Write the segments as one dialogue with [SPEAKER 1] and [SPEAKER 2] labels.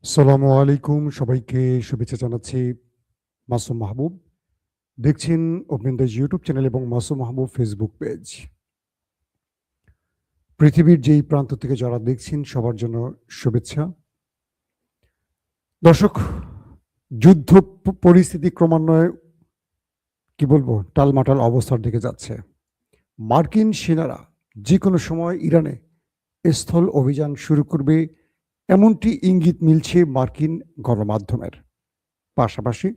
[SPEAKER 1] আসসালামু আলাইকুম, সবাইকে শুভেচ্ছা জানাচ্ছি। মাসুম মাহবুব দেখছেন ওপেন দ্য ইউটিউব চ্যানেল এবং মাসুম মাহবুব ফেসবুক পেজ। পৃথিবীর যেই প্রান্ত থেকে যারা দেখছেন সবার জন্য শুভেচ্ছা। দর্শক, যুদ্ধ পরিস্থিতি ক্রমান্বয়ে কি বলবো টালমাটাল অবস্থার দিকে যাচ্ছে। মার্কিন সেনারা যে কোনো সময় ইরানে স্থল অভিযান শুরু করবে এমনটি ইঙ্গিত মিলছে মার্কিন গণমাধ্যমের। পাশাপাশি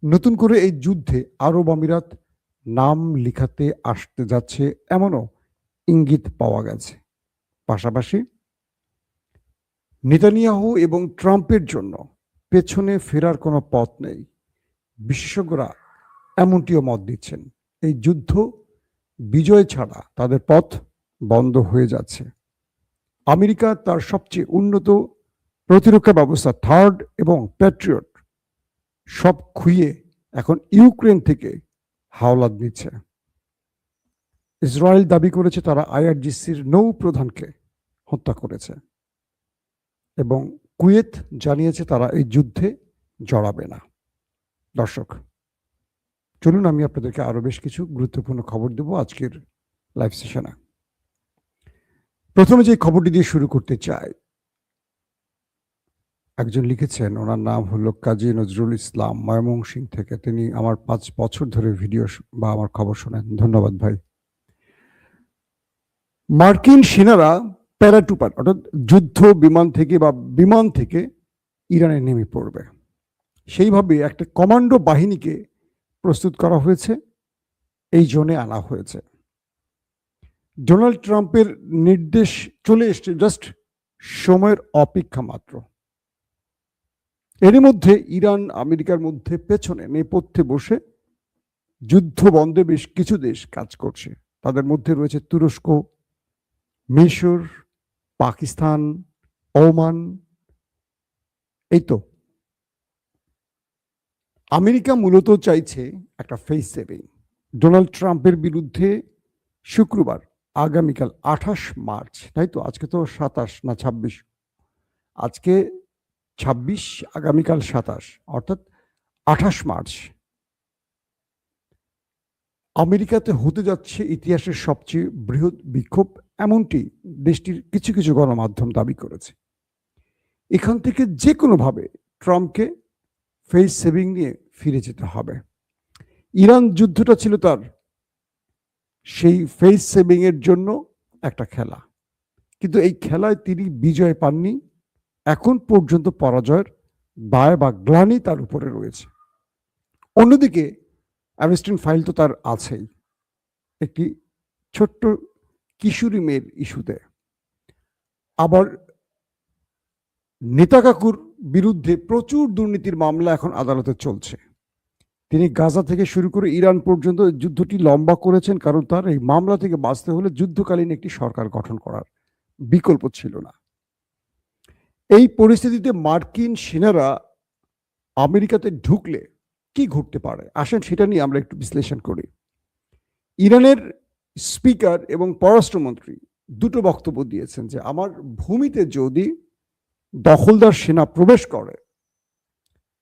[SPEAKER 1] নতুন করে এই যুদ্ধে আরব আমিরাত নাম লিখাতে আসতে যাচ্ছে এমনও ইঙ্গিত পাওয়া গেছে। পাশাপাশি নেতানিয়াহু এবং ট্রাম্পের জন্য পেছনে ফেরার কোনো পথ নেই। বিশেষজ্ঞরা এমনটিও মত দিচ্ছেন, এই যুদ্ধ বিজয় ছাড়া তাদের পথ বন্ধ হয়ে যাচ্ছে। আমেরিকা তার সবচেয়ে উন্নত প্রতিরক্ষা ব্যবস্থা থার্ড এবং প্যাট্রিয়ট সব খুইয়ে এখন ইউক্রেন থেকে হাওলাত দিচ্ছে। ইসরায়েল দাবি করেছে তারা আইআরজিসির নৌ প্রধানকে হত্যা করেছে এবং কুয়েত জানিয়েছে তারা এই যুদ্ধে জড়াবে না। দর্শক, চলুন আমি আপনাদেরকে আরো বেশ কিছু গুরুত্বপূর্ণ খবর দেব আজকের লাইভ সেশনে। প্রথমে যে খবরটি দিয়ে শুরু করতে চাই, একজন লিখেছেন, ওনার নাম হলো কাজী নজরুল ইসলাম, ময়মনসিংহ থেকে। তিনি আমার 5 বছর ধরে ভিডিও বা আমার খবর শোনেন, ধন্যবাদ ভাই। মার্কিন সেনারা প্যারাটুপার অর্থাৎ যুদ্ধ বিমান থেকে বা বিমান থেকে ইরানে নেমে পড়বে, সেইভাবে একটা কমান্ডো বাহিনীকে প্রস্তুত করা হয়েছে, এই জোনে আনা হয়েছে। ডোনাল্ড ট্রাম্পের নির্দেশ চলে এসছে, জাস্ট সময়ের অপেক্ষা মাত্র। এর মধ্যে ইরান আমেরিকার মধ্যে পেছনে নেপথ্যে বসে যুদ্ধ বন্ধে বেশ কিছু দেশ কাজ করছে। তাদের মধ্যে রয়েছে তুরস্ক, মিশর, পাকিস্তান, ওমান। এই তো আমেরিকা মূলত চাইছে একটা ফেস সেভিং। ডোনাল্ড ট্রাম্পের বিরুদ্ধে শুক্রবার আগামীকাল 28 মার্চ, তাই তো, আজকে তো 27 না 26, আজকে 26, আগামীকাল 27, অর্থাৎ 28 মার্চ আমেরিকাতে হতে যাচ্ছে ইতিহাসের সবচেয়ে বৃহৎ বিক্ষোভ, এমনটি দেশটির কিছু কিছু গণমাধ্যম দাবি করেছে। এখান থেকে যে কোনোভাবে ট্রাম্পকে ফেস সেভিং নিয়ে ফিরে যেতে হবে। ইরান যুদ্ধটা ছিল তার সেই ফেস সেভিং এর জন্য একটা খেলা, কিন্তু এই খেলায় তিনি বিজয় পাননি। এখন পর্যন্ত পরাজয়ের দায় বা গ্লানি তার উপরে রয়েছে। অন্যদিকে অ্যারেস্টিন ফাইল তো তার আছেই, একটি ছোট্ট কিশোরী মেয়ের ইস্যুতে। আবার নেতা কাকুর বিরুদ্ধে প্রচুর দুর্নীতির মামলা এখন আদালতে চলছে। তিনি গাজা থেকে শুরু করে ইরান পর্যন্ত যুদ্ধটি লম্বা করেছেন, কারণ তার এই মামলা থেকে বাঁচতে হলে যুদ্ধকালীন একটি সরকার গঠন করার বিকল্প ছিল না। এই পরিস্থিতিতে মার্কিন সেনারা আমেরিকাতে ঢুকলে কি ঘটতে পারে, আসেন সেটা নিয়ে আমরা একটু বিশ্লেষণ করি। ইরানের স্পিকার এবং পররাষ্ট্রমন্ত্রী দুটো বক্তব্য দিয়েছেন যে আমার ভূমিতে যদি দখলদার সেনা প্রবেশ করে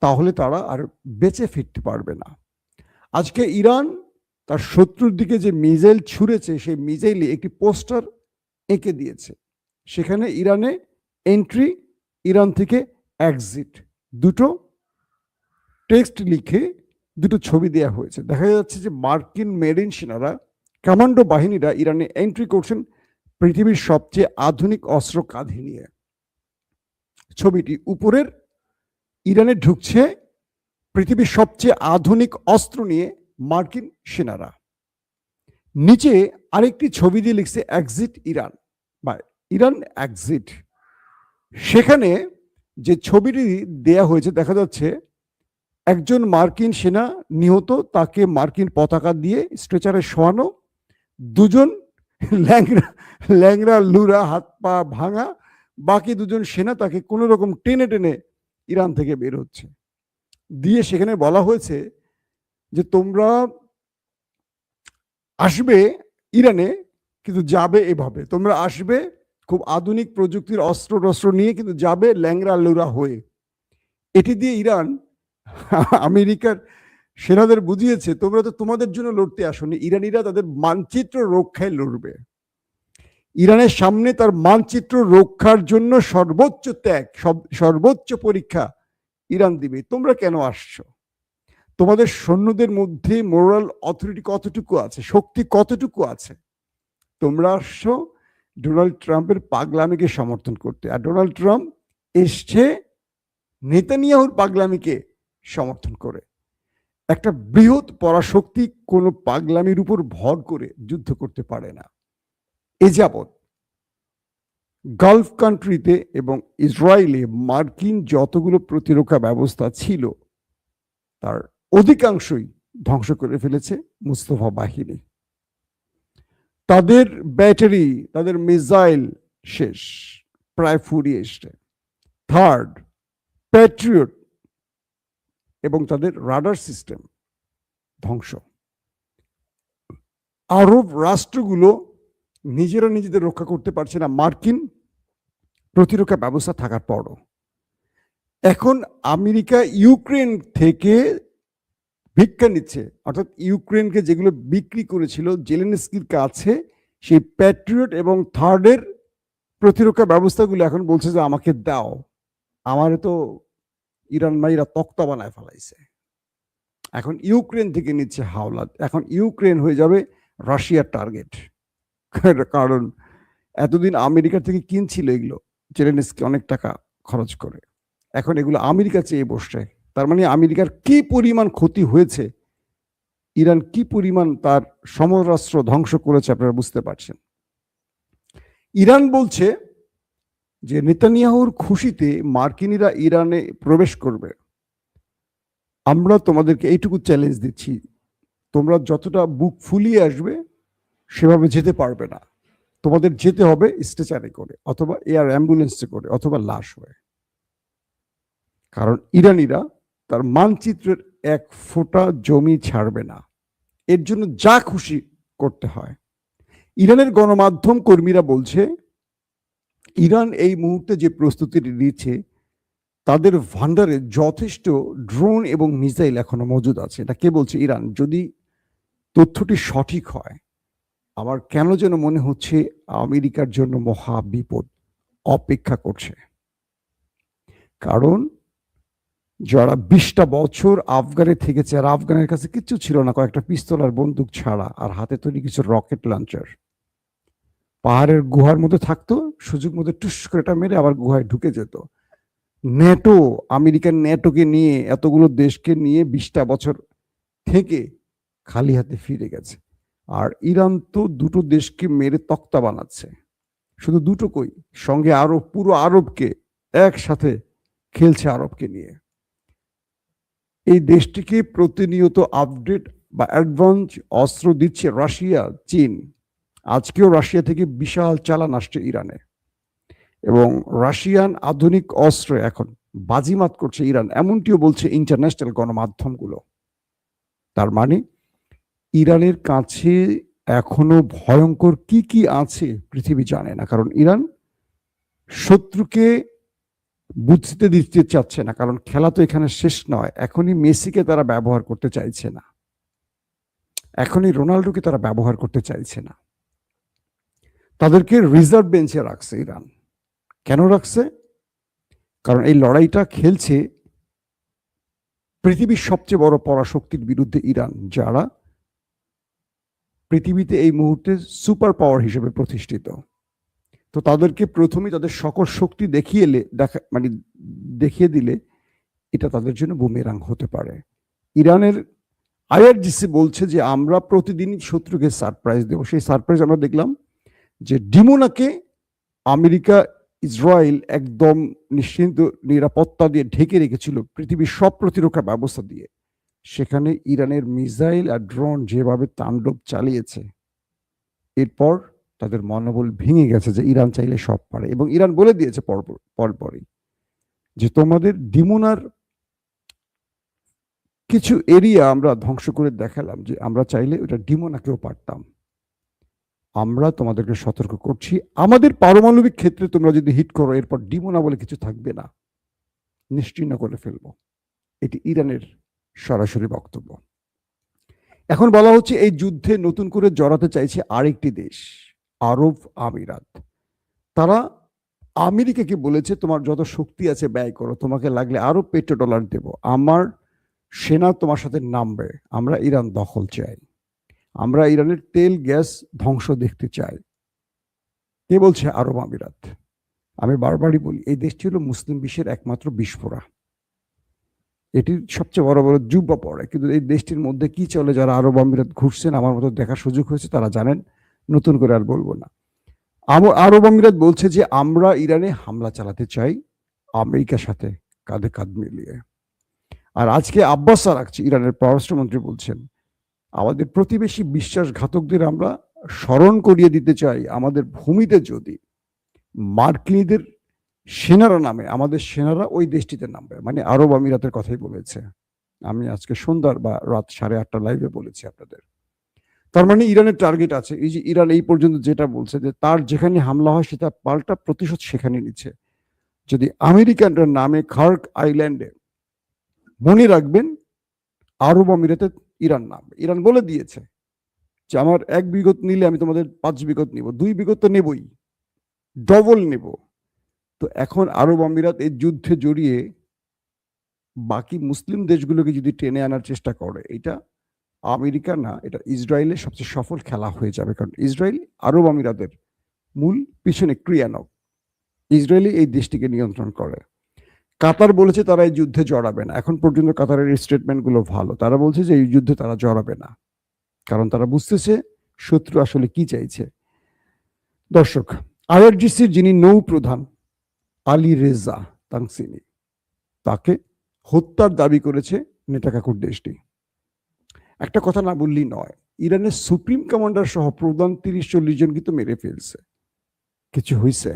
[SPEAKER 1] তাহলে তারা আর বেঁচে ফিরতে পারবে না। আজকে ইরান তার শত্রুর দিকে যে মিসাইল ছুঁড়েছে, সেই মিসাইলে একটি পোস্টার এঁকে দিয়েছে, সেখানে ইরানে এন্ট্রি, ইরান থেকে এক্সিট, দুটো টেক্সট লিখে দুটো ছবি দেওয়া হয়েছে। দেখা যাচ্ছে যে মার্কিন মেরিন সেনারা, কমান্ডো বাহিনীরা ইরানে এন্ট্রি করছেন পৃথিবীর সবচেয়ে আধুনিক অস্ত্র কাঁধে নিয়ে। ছবিটি উপরের, ইরানে ঢুকছে পৃথিবীর সবচেয়ে আধুনিক অস্ত্র নিয়ে মার্কিন সেনারা। নিচে আরেকটি ছবি দিয়ে লিখছে এক্সিট ইরান বা ইরান এক্সিট। সেখানে যে ছবিটি দেয়া হয়েছে দেখা যাচ্ছে একজন মার্কিন সেনা নিহত, তাকে মার্কিন পতাকা দিয়ে স্ট্রেচারে শোয়ানো, দুজন ল্যাংরা ল্যাংরা লুরা, হাত পা ভাঙা, বাকি দুজন সেনা তাকে কোনো রকম টেনে টেনে ইরান থেকে বের হচ্ছে দিয়ে সেখানে বলা হয়েছে যে তোমরা আসবে ইরানে, কিন্তু যাবে এভাবে, তোমরা আসবে খুব আধুনিক প্রযুক্তির অস্ত্র টস্ত্র নিয়ে, কিন্তু যাবে ল্যাংরা লুরা হয়ে। এটি দিয়ে ইরান আমেরিকার সেনাদের বুঝিয়েছে, তোমরা তো তোমাদের জন্য লড়তে আসোনি, ইরানিরা তাদের মানচিত্র রক্ষায় লড়বে। ইরানের সামনে তার মানচিত্র রক্ষার জন্য সর্বোচ্চ ত্যাগ, সর্বোচ্চ পরীক্ষা ইরান দিবে। তোমরা কেন আসছো? তোমাদের সৈন্যদের মধ্যে মোরাল অথরিটি কতটুকু আছে, শক্তি কতটুকু আছে? তোমরা আসছো ডোনাল্ড ট্রাম্পের পাগলামিকে সমর্থন করতে, আর ডোনাল্ড ট্রাম্প এসছে নেতানিয়াহুর পাগলামিকে সমর্থন করে। একটা বৃহৎ পরাশক্তি কোনো পাগলামির উপর ভর করে যুদ্ধ করতে পারে না। এ যাবৎ গালফ কান্ট্রিতে এবং ইসরায়েলে মার্কিন যতগুলো প্রতিরক্ষা ব্যবস্থা ছিল তার অধিকাংশই ধ্বংস করে ফেলেছে মুস্তফা বাহিনী। তাদের ব্যাটারি, তাদের মিসাইল শেষ, প্রায় ফুরিয়ে এসছে। থার্ড, প্যাট্রিয়ট এবং তাদের রাডার সিস্টেম ধ্বংস। আরব রাষ্ট্রগুলো নিজেরা নিজেদের রক্ষা করতে পারছে না মার্কিন প্রতিরক্ষা ব্যবস্থা থাকার পরও। এখন আমেরিকা ইউক্রেন থেকে ভিক্ষা নিচ্ছে, অর্থাৎ ইউক্রেনকে যেগুলো বিক্রি করেছিল জেলেনস্কির কাছে, সেই প্যাট্রিয়ট এবং থার্ডের প্রতিরক্ষা ব্যবস্থাগুলো এখন বলছে যে আমাকে দাও। আমারে তো ইরান মাইরা তক্তা বানায় ফেলাইছে, এখন ইউক্রেন থেকে নিচ্ছে হাওলাত। এখন ইউক্রেন হয়ে যাবে রাশিয়ার টার্গেট, কারণ এতদিন আমেরিকা থেকে কিনছিল এগুলো জেলেনস্কি অনেক টাকা খরচ করে, এখন এগুলো আমেরিকা চেয়ে বসছে। তার মানে আমেরিকার কি পরিমাণ ক্ষতি হয়েছে, ইরান কি পরিমাণ তার সমরাস্ত্র ধ্বংস করেছে আপনারা বুঝতে পারছেন। ইরান বলছে যে নেতানিয়াহুর খুশিতে মার্কিনীরা ইরানে প্রবেশ করবে, আমরা তোমাদেরকে এইটুকু চ্যালেঞ্জ দিচ্ছি, তোমরা যতটা বুক ফুলিয়ে আসবে সেভাবে যেতে পারবে না, তোমাদের যেতে হবে স্ট্রেচারে করে অথবা এয়ার অ্যাম্বুলেন্সে করে অথবা লাশ হয়ে। কারণ ইরানিরা তার মানচিত্রের এক ফোঁটা জমি ছাড়বে না, এর জন্য যা খুশি করতে হয়। ইরানের গণমাধ্যম কর্মীরা বলছে ইরান এই মুহূর্তে যে প্রস্তুতি নিচ্ছে তাদের ভান্ডারে যথেষ্ট ড্রোন এবং মিসাইল এখনো মজুদ আছে। এটা কে বলছে? ইরান। যদি তথ্যটি সঠিক হয়, আমার কেন যেন মনে হচ্ছে আমেরিকার জন্য মহা বিপদ অপেক্ষা করছে। কারণ যারা 20টা বছর আফগানে থেকেছে, আর আফগানের কাছে কিচ্ছু ছিল না, কয়েকটা পিস্তল আর বন্দুক ছাড়া, আর হাতে তৈরি কিছু রকেট লঞ্চার, পাহাড়ের গুহার মধ্যে থাকতো, সুযোগ মতো টুস করে এটা মেরে আবার গুহায় ঢুকে যেত। ন্যাটো, আমেরিকার ন্যাটোকে নিয়ে, এতগুলো দেশকে নিয়ে 20টা বছর থেকে খালি হাতে ফিরে গেছে। আর ইরান তো দুটো দেশকে মেরে তক্তা বানাচ্ছে। শুধু দুটো কই, সঙ্গে আরব, পুরো আরবকে একসাথে খেলছে আরবকে নিয়ে। এই দেশটিকে প্রতিনিয়ত আপডেট বা অ্যাডভান্স অস্ত্র দিচ্ছে রাশিয়া, চীন। আজকেও রাশিয়া থেকে বিশাল চালান আসছে ইরানে, এবং রাশিয়ান আধুনিক অস্ত্রে এখন বাজিমাত করছে ইরান, এমনটিও বলছে ইন্টারন্যাশনাল গণমাধ্যমগুলো। তার মানে ইরানের কাছে এখনো ভয়ঙ্কর কি কি আছে পৃথিবী জানে না, কারণ ইরান শত্রুকে বুঝতে দিতে চাচ্ছে না, কারণ খেলা তো এখানে শেষ নয়। এখনই মেসিকে তারা ব্যবহার করতে চাইছে না, এখনই রোনাল্ডোকে তারা ব্যবহার করতে চাইছে না, তাদেরকে রিজার্ভ বেঞ্চে রাখছে ইরান। কেন রাখছে? কারণ এই লড়াইটা খেলছে পৃথিবীর সবচেয়ে বড় পরাশক্তির বিরুদ্ধে ইরান, যারা পৃথিবীতে এই মুহূর্তে সুপার পাওয়ার হিসেবে প্রতিষ্ঠিত। তো তাদেরকে প্রথমেই তাদের সকল শক্তি দেখিয়ে দিলে এটা তাদের জন্য বুমেরাং হতে পারে। ইরানের আইআরজিসি বলছে যে আমরা প্রতিদিনই শত্রুকে সারপ্রাইজ দেব। সেই সারপ্রাইজ আমরা দেখলাম যে ডিমোনাকে আমেরিকা, ইসরায়েল একদম নিশ্চিন্ত নিরাপত্তা দিয়ে ঢেকে রেখেছিল পৃথিবীর সব প্রতিরক্ষা ব্যবস্থা দিয়ে। সেখানে ইরানের মিসাইল আর ড্রোন যেভাবে তাণ্ডব চালিয়েছে, এরপর তাদের মনোবল ভেঙে গেছে যে ইরান চাইলে সব পারে। এবং ইরান বলে দিয়েছে পরপরই যে তোমাদের ডিমোনার কিছু এরিয়া আমরা ধ্বংস করে দেখালাম যে আমরা চাইলে ওটা ডিমোনাকেও পারতাম। আমরা তোমাদেরকে সতর্ক করছি, আমাদের পারমাণবিক ক্ষেত্রে তোমরা যদি হিট করো, এরপর ডিমোনা বলে কিছু থাকবে না। নিশ্চিহ্ন করে ফেলবো। এটি ইরানের সরাসরি বক্তব্য। এখন বলা হচ্ছে এই যুদ্ধে নতুন করে জড়াতে চাইছে আরেকটি দেশ, আরব আমিরাত। তারা আমেরিকাকে বলেছে তোমার যত শক্তি আছে ব্যয় করো, তোমাকে লাগলে আরো পেট্রোডলার দেব, আমার সেনা তোমার সাথে নামবে, আমরা ইরান দখল চাই, আমরা ইরানের তেল গ্যাস ধ্বংস দেখতে চাই। কে বলছে? আরব আমিরাত। আমি বারবারই বলি এই দেশটি হলো মুসলিম বিশ্বের একমাত্র বিস্ফোরা, এটির সবচেয়ে বড় বড় যুব্বা পড়ে, কিন্তু এই দেশটির মধ্যে কি চলে যারা আরব আমিরাত ঘুরছেন আমার মতো দেখার সুযোগ হয়েছে তারা জানেন, নতুন করে আর বলবো না। আরব আমিরাত বলছে যে আমরা ইরানে হামলা চালাতে চাই আমেরিকার সাথে কাঁধে কাঁধ মিলিয়ে। আর আজকে আব্বাস আরাগচি ইরানের পররাষ্ট্রমন্ত্রী বলছেন আমাদের প্রতিবেশী বিশ্বাসঘাতকদের আমরা স্মরণ করিয়ে দিতে চাই আমাদের ভূমিতে যদি মার্কিনীদের সেনারা নামে আমাদের সেনারা ওই দেশটিতে নামবে, মানে আরব আমিরাতের কথাই বলেছে। আমি আজকে সন্ধ্যার বা রাত 8:30 লাইভে বলেছি আপনাদের। তার মানে ইরানের টার্গেট আছে, এই যে ইরান এই পর্যন্ত যেটা বলছে যে তার যেখানে হামলা হয় সেটা পাল্টা প্রতিশোধ সেখানে নিচ্ছে। যদি আমেরিকানরা নামে খার্ক আইল্যান্ডে, মনে রাখবেন আরব আমিরাতে ইরান নামবে। ইরান বলে দিয়েছে যে আমার 1 বিঘত নিলে আমি তোমাদের 5 বিঘত নিব, 2 বিঘত তো নেবই, ডবল নেব। তো এখন আরব আমিরাত এই যুদ্ধে জড়িয়ে বাকি মুসলিম দেশগুলোকে যদি টেনে আনার চেষ্টা করে, এটা আমেরিকা না, এটা ইসরায়েলের সবচেয়ে সফল খেলা হয়ে যাবে। কারণ ইসরায়েল আরব আমিরাতের মূল পিছনে ক্রিয়ানক, ইসরায়েলি এই দেশটিকে নিয়ন্ত্রণ করে। কাতার বলেছে তারা এই যুদ্ধে জড়াবে না। এখন পর্যন্ত কাতারের স্টেটমেন্টগুলো ভালো, তারা বলছে যে এই যুদ্ধে তারা জড়াবে না, কারণ তারা বুঝতেছে শত্রু আসলে কি চাইছে। দর্শক, আইআরজিসির যিনি নৌ প্রধান আলী রেজা তানসিনি, তাকে হত্যার দাবি করেছে নেতাকাকুর দেশটি। একটা কথা না বললেই নয়, ইরানের সুপ্রিম কমান্ডার সহ প্রধান 30-40 জন কিন্তু মেরে ফেলছে। কিছু হয়েছে?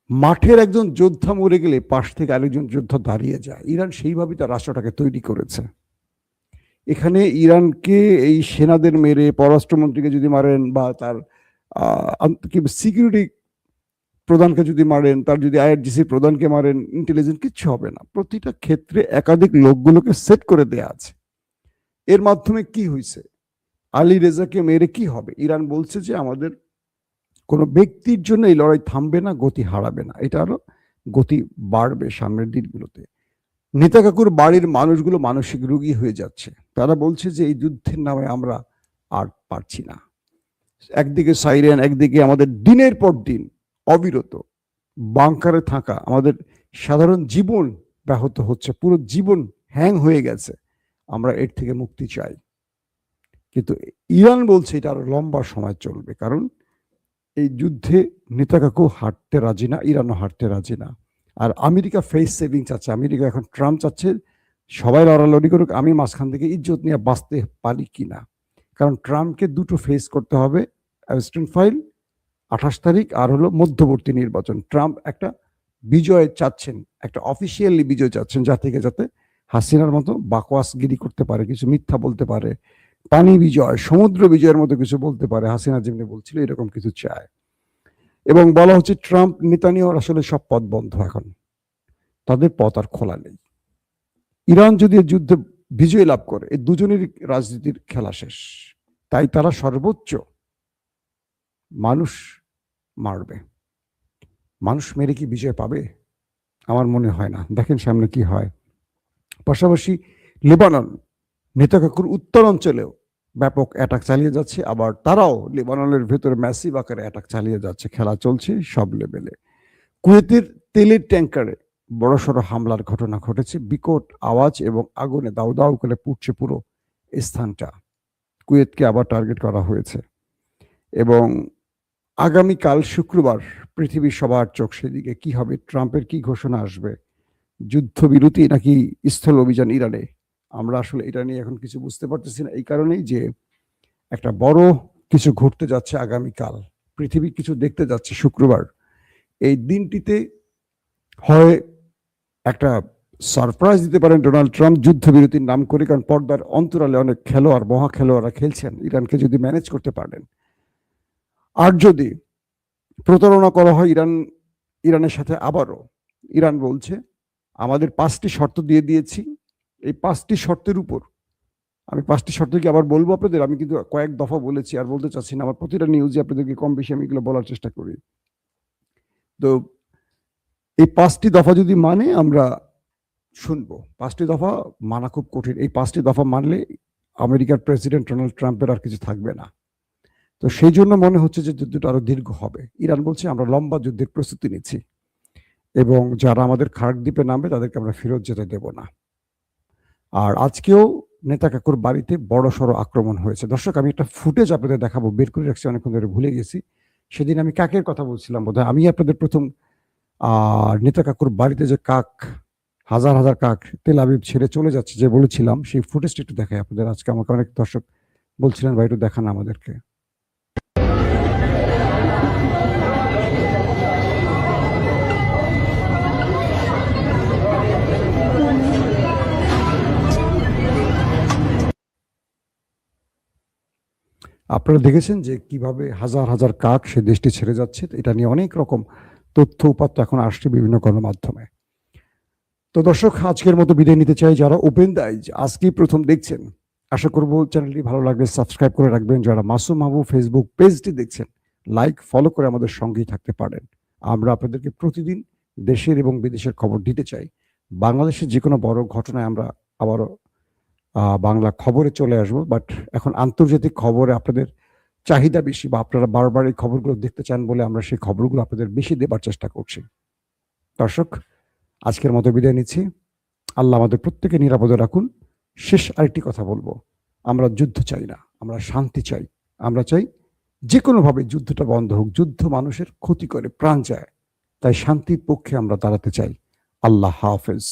[SPEAKER 1] মাঠের একজন যোদ্ধা মরে গেলে পাশ থেকে আরেকজন যোদ্ধা দাঁড়িয়ে যায়। ইরান সেইভাবেই তার রাষ্ট্রটাকে তৈরি করেছে। এখানে ইরানকে এই সেনাদের মেরে পররাষ্ট্রমন্ত্রীকে যদি মারেন বা তার সিকিউরিটি প্রধানকে যদি মারেন, তার যদি আইআরজিসি প্রধানকে মারেন, ইন্টেলিজেন্স কিচ্ছু হবে না। প্রতিটা ক্ষেত্রে একাধিক লোকগুলোকে সেট করে দেয়া আছে। এর মাধ্যমে কি হয়েছে? আলী রেজাকে মেরে কি হবে? ইরান বলছে যে আমাদের কোনো ব্যক্তির জন্য এই লড়াই থামবে না, গতি হারাবে না, এটা আরো গতি বাড়বে সামনের দিনগুলোতে। নেতা কাকুর বাড়ির মানুষগুলো মানসিক রোগী হয়ে যাচ্ছে। তারা বলছে যে এই যুদ্ধের নামে আমরা আর পারছি না। একদিকে সাইরেন, একদিকে আমাদের দিনের পর দিন অবিরত বাংকারে থাকা, আমাদের সাধারণ জীবন ব্যাহত হচ্ছে, পুরো জীবন হ্যাং হয়ে গেছে, আমরা এর থেকে মুক্তি চাই। কিন্তু ইরান বলছে এটা আরো লম্বা সময় চলবে, কারণ এই যুদ্ধে নেতাকাকু হারতে রাজি না, ইরানও হারতে রাজি না। আর আমেরিকা ফেস সেভিং চাচ্ছে। আমেরিকা এখন ট্রাম্প চাচ্ছে সবাই লড়ালড়ি করুক, আমি মাঝখান থেকে ইজ্জত নিয়ে বাঁচতে পারি কিনা। কারণ ট্রাম্পকে দুটো ফেস করতে হবে, অ্যাবস্টেন ফাইল 28 তারিখ আর হলো মধ্যবর্তী নির্বাচন। ট্রাম্প একটা বিজয় চাচ্ছেন, একটা অফিসিয়ালি বিজয় চাচ্ছেন, যাতে হাসিনার মতো বাকওয়াসগিরি করতে পারে, কিছু মিথ্যা বলতে পারে, পানি বিজয়, সমুদ্র বিজয়ের মতো কিছু বলতে পারে, হাসিনা যেমনি বলছিল এরকম কিছু চায়। এবং বলা হচ্ছে ট্রাম্প নেতানিয়াহুর আসলে সব পথ বন্ধ, এখন তাদের পথ আর খোলা নেই। ইরান যদি যুদ্ধে বিজয় লাভ করে, এই দুজনেরই রাজনীতির খেলা শেষ। তাই তারা সর্বোচ্চ মানুষ মারবে। মানুষ মেরে কি বিজয় পাবে? আমার মনে হয় না। দেখেন সামনে কি হয়। পাশাপাশি লেবানন নেতাকাকুর উত্তর অঞ্চলেও ব্যাপক অ্যাটাক চালিয়ে যাচ্ছে, আবার তারাও লেবাননের ভেতরে ম্যাসিভ আকারে অ্যাটাক চালিয়ে যাচ্ছে। খেলা চলছে সব লেভেলে। কুয়েতের তেলের ট্যাঙ্কারে বড়সড় হামলার ঘটনা ঘটেছে, বিকট আওয়াজ এবং আগুনে দাউ দাউ করে পুড়ছে পুরো স্থানটা। কুয়েতকে আবার টার্গেট করা হয়েছে। এবং আগামীকাল শুক্রবার পৃথিবীর সবার চোখ সেদিকে। কি হবে? ট্রাম্পের কি ঘোষণা আসবে? যুদ্ধবিরতি নাকি স্থল অভিযান ইরানে? আমরা আসলে এটা নিয়ে এখন কিছু বুঝতে পারতেছি না, এই কারণেই যে একটা বড় কিছু ঘটতে যাচ্ছে আগামীকাল। পৃথিবী কিছু দেখতে যাচ্ছে শুক্রবার। এই দিনটিতে হয় একটা সারপ্রাইজ দিতে পারেন ডোনাল্ড ট্রাম্প যুদ্ধবিরতির নাম করে, কারণ পর্দার অন্তরালে অনেক খেলোয়াড়, মহা খেলোয়াড়রা খেলছেন, ইরানকে যদি ম্যানেজ করতে পারেন। আর যদি প্রতারণা করা হয় ইরানের সাথে আবারও, ইরান বলছে আমাদের 5টি শর্ত দিয়ে দিয়েছি, এই 5টি শর্তের উপর, আমি 5টি শর্ত কি আবার বলবো আপনাদের, আমি কিন্তু কয়েক দফা বলেছি আর বলতে চাচ্ছি না, আমার প্রতিটা নিউজে আপনাদেরকে কম বেশি আমি এগুলো বলার চেষ্টা করি। তো এই 5টি দফা যদি মানে আমরা শুনবো। 5টি দফা মানা খুব কঠিন, এই 5টি দফা মানলে আমেরিকার প্রেসিডেন্ট ডোনাল্ড ট্রাম্পের আর কিছু থাকবে না। তো সেই জন্য মনে হচ্ছে যে যুদ্ধটা আরো দীর্ঘ হবে। ইরান বলছে আমরা লম্বা যুদ্ধের প্রস্তুতি নিচ্ছি এবং যারা আমাদের খার্ক দ্বীপে নামবে তাদেরকে আমরা ফেরত যেতে দেব না। আর আজকেও নেতা কাকুর বাড়িতে বড় সড়ো আক্রমণ হয়েছে। দর্শক, আমি একটা ফুটেজ আপনাদের দেখাবো, বের করে রাখছি, অনেকক্ষণ ধরে ভুলে গেছি। সেদিন আমি কাকের কথা বলছিলাম বোধহয়, আমি আপনাদের প্রথম নেতা কাকুর বাড়িতে যে কাক, হাজার হাজার কাক তেল আবিব ছেড়ে চলে যাচ্ছে যে বলেছিলাম, সেই ফুটেজটা একটু দেখাই আপনাদের। আজকে আমাকে অনেক দর্শক বলছিলেন ভাই একটু দেখান আমাদেরকে। আপনারা দেখেছেন যে কিভাবে হাজার হাজার কাক সে দেশটি ছেড়ে যাচ্ছে। এটা নিয়ে অনেক রকম তথ্য উপাত্ত এখন আসছে বিভিন্ন গণমাধ্যমে। তো দর্শক, আজকের মতো বিদায় নিতে চাই। যারা ওপেন দ্য আইজ আজকেই প্রথম দেখছেন, আশা করব চ্যানেলটি ভালো লাগলে সাবস্ক্রাইব করে রাখবেন। যারা মাসুম মাহবুব ফেসবুক পেজটি দেখছেন, লাইক ফলো করে আমাদের সঙ্গেই থাকতে পারেন। আমরা আপনাদেরকে প্রতিদিন দেশের এবং বিদেশের খবর দিতে চাই। বাংলাদেশের যে কোনো বড় ঘটনায় আমরা আবারও বাংলা খবরে চলে আসবো, বাট এখন আন্তর্জাতিক খবরে আপনাদের চাহিদা বেশি, বা আপনারা বারবার এই খবরগুলো দেখতে চান বলে আমরা সেই খবরগুলো আপনাদের বেশি দেবার চেষ্টা করছি। দর্শক, আজকের মতো বিদায় নিচ্ছি। আল্লাহ আমাদের প্রত্যেকে নিরাপদে রাখুন। শেষ আরেকটি কথা বলবো, আমরা যুদ্ধ চাই না, আমরা শান্তি চাই। আমরা চাই যে কোনোভাবে যুদ্ধটা বন্ধ হোক। যুদ্ধ মানুষের ক্ষতি করে, প্রাণ যায়, তাই শান্তির পক্ষে আমরা দাঁড়াতে চাই। আল্লাহ হাফেজ।